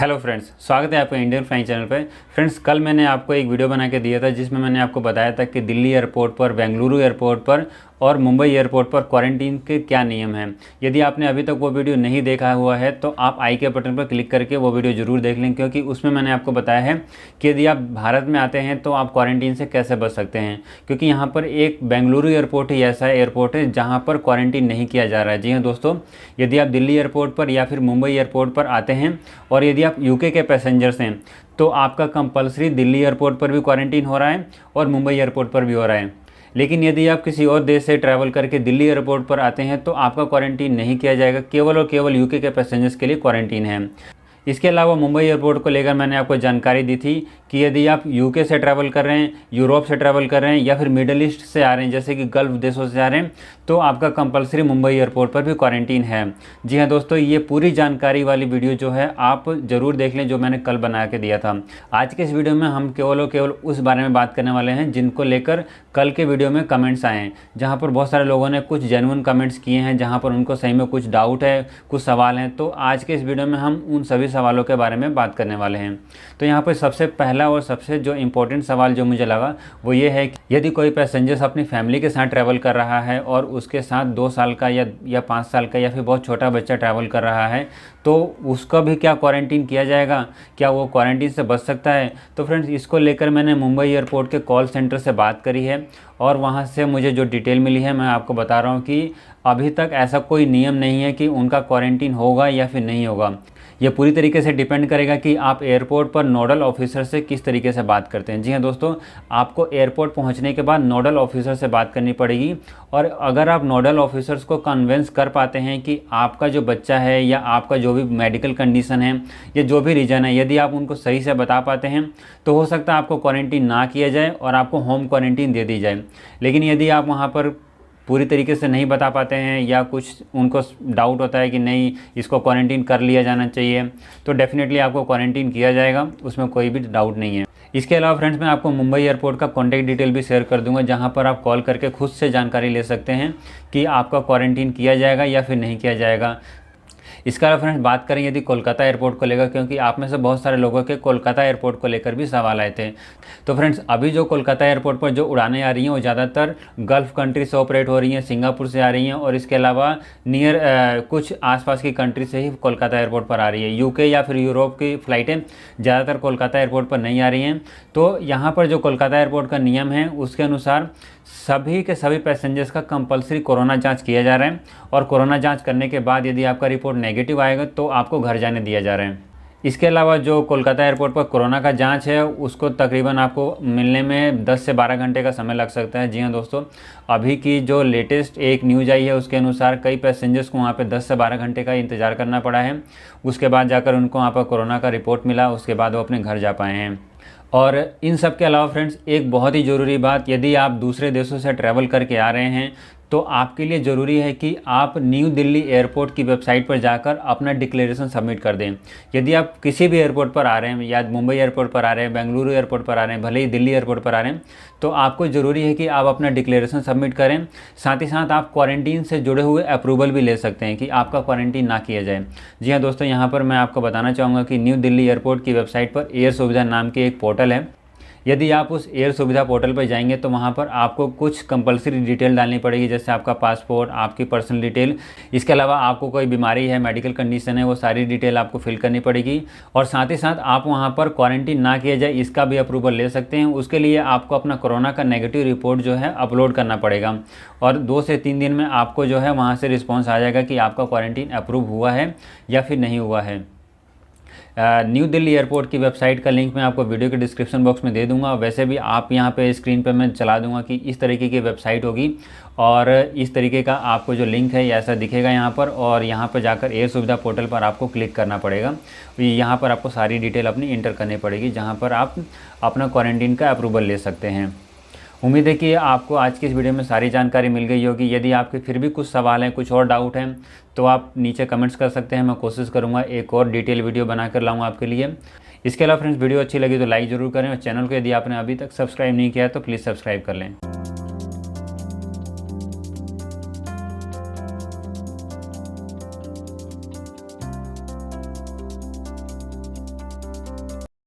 Hello friends, स्वागत है आपका इंडियन फ्लाइंग चैनल पे। फ्रेंड्स, कल मैंने आपको एक वीडियो बना के दिया था जिसमें मैंने आपको बताया था कि दिल्ली एयरपोर्ट पर, बेंगलुरु एयरपोर्ट पर और मुंबई एयरपोर्ट पर क्वारंटीन के क्या नियम हैं। यदि आपने अभी तक वो वीडियो नहीं देखा हुआ है तो आप आई के बटन पर क्लिक करके वो वीडियो ज़रूर देख लें, क्योंकि उसमें मैंने आपको बताया है कि यदि आप भारत में आते हैं तो आप क्वारंटीन से कैसे बच सकते हैं। क्योंकि यहाँ पर एक बेंगलुरु एयरपोर्ट ही ऐसा एयरपोर्ट है जहाँ पर क्वारंटीन नहीं किया जा रहा है। जी हाँ दोस्तों, यदि आप दिल्ली एयरपोर्ट पर या फिर मुंबई एयरपोर्ट पर आते हैं और यदि आप यूके के पैसेंजर्स हैं तो आपका कंपलसरी दिल्ली एयरपोर्ट पर भी क्वारंटीन हो रहा है और मुंबई एयरपोर्ट पर भी हो रहा है। लेकिन यदि आप किसी और देश से ट्रैवल करके दिल्ली एयरपोर्ट पर आते हैं तो आपका क्वारंटीन नहीं किया जाएगा, केवल और केवल यूके के पैसेंजर्स के लिए क्वारंटीन है। इसके अलावा मुंबई एयरपोर्ट को लेकर मैंने आपको जानकारी दी थी कि यदि आप यूके से ट्रैवल कर रहे हैं, यूरोप से ट्रैवल कर रहे हैं या फिर मिडल ईस्ट से आ रहे हैं, जैसे कि गल्फ़ देशों से आ रहे हैं, तो आपका कंपलसरी मुंबई एयरपोर्ट पर भी क्वारंटीन है। जी हाँ दोस्तों, ये पूरी जानकारी वाली वीडियो जो है आप ज़रूर देख लें, जो मैंने कल बना के दिया था। आज के इस वीडियो में हम केवल और केवल उस बारे में बात करने वाले हैं जिनको लेकर कल के वीडियो में कमेंट्स आए हैं, जहाँ पर बहुत सारे लोगों ने कुछ जेन्युइन कमेंट्स किए हैं, जहाँ पर उनको सही में कुछ डाउट है, कुछ सवाल हैं। तो आज के इस वीडियो में हम उन सभी सवालों के बारे में बात करने वाले हैं। तो यहाँ पर सबसे पहला और सबसे जो इम्पोर्टेंट सवाल जो मुझे लगा वो ये है कि यदि कोई पैसेंजर्स अपनी फैमिली के साथ ट्रैवल कर रहा है और उसके साथ 2 साल का या 5 साल का या फिर बहुत छोटा बच्चा ट्रैवल कर रहा है तो उसका भी क्या क्वारंटीन किया जाएगा, क्या वो क्वारंटीन से बच सकता है। तो फ्रेंड्स, इसको लेकर मैंने मुंबई एयरपोर्ट के कॉल सेंटर से बात करी है और वहाँ से मुझे जो डिटेल मिली है मैं आपको बता रहा हूँ कि अभी तक ऐसा कोई नियम नहीं है कि उनका क्वारंटीन होगा या फिर नहीं होगा। ये पूरी तरीके से डिपेंड करेगा कि आप एयरपोर्ट पर नोडल ऑफिसर से किस तरीके से बात करते हैं। जी हाँ दोस्तों, आपको एयरपोर्ट पहुंचने के बाद नोडल ऑफिसर से बात करनी पड़ेगी और अगर आप नोडल ऑफिसर्स को कन्विंस कर पाते हैं कि आपका जो बच्चा है या आपका जो भी मेडिकल कंडीशन है या जो भी रीज़न है, यदि आप उनको सही से बता पाते हैं तो हो सकता है आपको क्वारंटीन ना किया जाए और आपको होम क्वारंटीन दे दी जाए। लेकिन यदि आप वहाँ पर पूरी तरीके से नहीं बता पाते हैं या कुछ उनको डाउट होता है कि नहीं इसको क्वारंटीन कर लिया जाना चाहिए, तो डेफिनेटली आपको क्वारंटीन किया जाएगा, उसमें कोई भी डाउट नहीं है। इसके अलावा फ्रेंड्स, मैं आपको मुंबई एयरपोर्ट का कॉन्टैक्ट डिटेल भी शेयर कर दूंगा, जहां पर आप कॉल करके खुद से जानकारी ले सकते हैं कि आपका क्वारंटीन किया जाएगा या फिर नहीं किया जाएगा। इसके अलावा फ्रेंड्स, बात करें यदि कोलकाता एयरपोर्ट को लेकर, क्योंकि आप में से बहुत सारे लोगों के कोलकाता एयरपोर्ट को लेकर भी सवाल आए थे। तो फ्रेंड्स, अभी जो कोलकाता एयरपोर्ट पर जो उड़ानें आ रही हैं वो ज़्यादातर गल्फ़ कंट्री से ऑपरेट हो रही हैं, सिंगापुर से आ रही हैं और इसके अलावा नियर कुछ आसपास की कंट्री से ही कोलकाता एयरपोर्ट पर आ रही है। यूके या फिर यूरोप की फ़्लाइटें ज़्यादातर कोलकाता एयरपोर्ट पर नहीं आ रही हैं। तो यहाँ पर जो कोलकाता एयरपोर्ट का नियम है उसके अनुसार सभी के सभी पैसेंजर्स का कंपलसरी कोरोना जांच किया जा रहा है और कोरोना जांच करने के बाद यदि आपका रिपोर्ट नेगेटिव आएगा तो आपको घर जाने दिया जा रहा है। इसके अलावा जो कोलकाता एयरपोर्ट पर कोरोना का जांच है उसको तकरीबन आपको मिलने में 10 से 12 घंटे का समय लग सकता है। जी हाँ दोस्तों, अभी की जो लेटेस्ट एक न्यूज़ आई है उसके अनुसार कई पैसेंजर्स को वहाँ पे 10 से 12 घंटे का इंतज़ार करना पड़ा है। उसके बाद जाकर उनको वहाँ पर कोरोना का रिपोर्ट मिला, उसके बाद वो अपने घर जा पाए हैं। और इन सब के अलावा फ्रेंड्स, एक बहुत ही ज़रूरी बात, यदि आप दूसरे देशों से ट्रैवल करके आ रहे हैं तो आपके लिए ज़रूरी है कि आप न्यू दिल्ली एयरपोर्ट की वेबसाइट पर जाकर अपना डिक्लेरेशन सबमिट कर दें। यदि आप किसी भी एयरपोर्ट पर आ रहे हैं, या मुंबई एयरपोर्ट पर आ रहे हैं, बेंगलुरु एयरपोर्ट पर आ रहे हैं, भले ही दिल्ली एयरपोर्ट पर आ रहे हैं, तो आपको ज़रूरी है कि आप अपना डिक्लेरेशन सबमिट करें। साथ ही साथ आप क्वारंटीन से जुड़े हुए अप्रूवल भी ले सकते हैं कि आपका क्वारंटीन ना किया जाए। जी हाँ दोस्तों, यहाँ पर मैं आपको बताना चाहूँगा कि न्यू दिल्ली एयरपोर्ट की वेबसाइट पर एयर सुविधा नाम की एक पोर्टल है। यदि आप उस एयर सुविधा पोर्टल पर जाएंगे तो वहाँ पर आपको कुछ कंपलसरी डिटेल डालनी पड़ेगी, जैसे आपका पासपोर्ट, आपकी पर्सनल डिटेल। इसके अलावा आपको कोई बीमारी है, मेडिकल कंडीशन है, वो सारी डिटेल आपको फिल करनी पड़ेगी। और साथ ही साथ आप वहाँ पर क्वारंटीन ना किया जाए इसका भी अप्रूवल ले सकते हैं। उसके लिए आपको अपना कोरोना का नेगेटिव रिपोर्ट जो है अपलोड करना पड़ेगा और 2 से 3 दिन में आपको जो है वहाँ से रिस्पॉन्स आ जाएगा कि आपका क्वारंटीन अप्रूव हुआ है या फिर नहीं हुआ है। न्यू दिल्ली एयरपोर्ट की वेबसाइट का लिंक मैं आपको वीडियो के डिस्क्रिप्शन बॉक्स में दे दूंगा। वैसे भी आप यहाँ पे स्क्रीन पे मैं चला दूंगा कि इस तरीके की वेबसाइट होगी और इस तरीके का आपको जो लिंक है ऐसा दिखेगा यहाँ पर, और यहाँ पर जाकर एयर सुविधा पोर्टल पर आपको क्लिक करना पड़ेगा। यहाँ पर आपको सारी डिटेल अपनी इंटर करनी पड़ेगी, जहाँ पर आप अपना क्वारंटीन का अप्रूवल ले सकते हैं। उम्मीद है कि आपको आज की इस वीडियो में सारी जानकारी मिल गई होगी। यदि आपके फिर भी कुछ सवाल हैं, कुछ और डाउट हैं, तो आप नीचे कमेंट्स कर सकते हैं। मैं कोशिश करूंगा एक और डिटेल वीडियो बनाकर लाऊंगा आपके लिए। इसके अलावा फ्रेंड्स, वीडियो अच्छी लगी तो लाइक ज़रूर करें और चैनल को यदि आपने अभी तक सब्सक्राइब नहीं किया है तो प्लीज़ सब्सक्राइब कर लें।